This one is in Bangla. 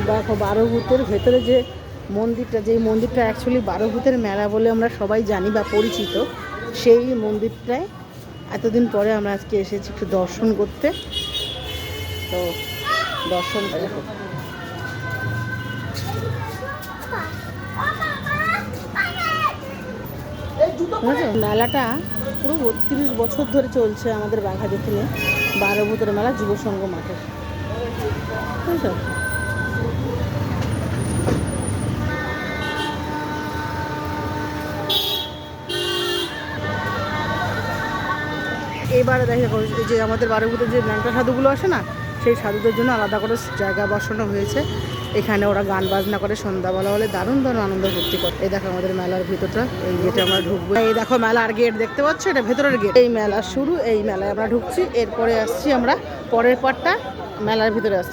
দেখো বারোভূতের ভেতরে যে মন্দিরটা, যেই মন্দিরটা অ্যাকচুয়ালি বারোভূতের মেলা বলে আমরা সবাই জানি বা পরিচিত, সেই মন্দিরটায় এতদিন পরে আমরা আজকে এসেছি একটু দর্শন করতে। তো দর্শন দেখো, মেলাটা পুরো ৩২ বছর ধরে চলছে আমাদের বাঘাযতীনে, বারোভূতের মেলা যুব সংঘ মাঠে, বুঝছো? এবারে দেখো এই যে আমাদের বারোভূতের যে ন্যাংটা সাধুগুলো আসে না, সেই সাধুদের জন্য আলাদা করে জায়গা বসানো হয়েছে। এখানে ওরা গান বাজনা করে, সন্ধ্যাবেলা হলে দারুণ দারুণ আনন্দ ভর্তি করে। এই দেখো আমাদের মেলার ভিতরটা, এই গেটে আমরা ঢুকবো। এই দেখো মেলার গেট দেখতে পাচ্ছ, এটা ভেতরের গেট। এই মেলা শুরু, এই মেলায় আমরা ঢুকছি, এরপরে আসছি আমরা পরের পার্টটা মেলার ভিতরে আসছি।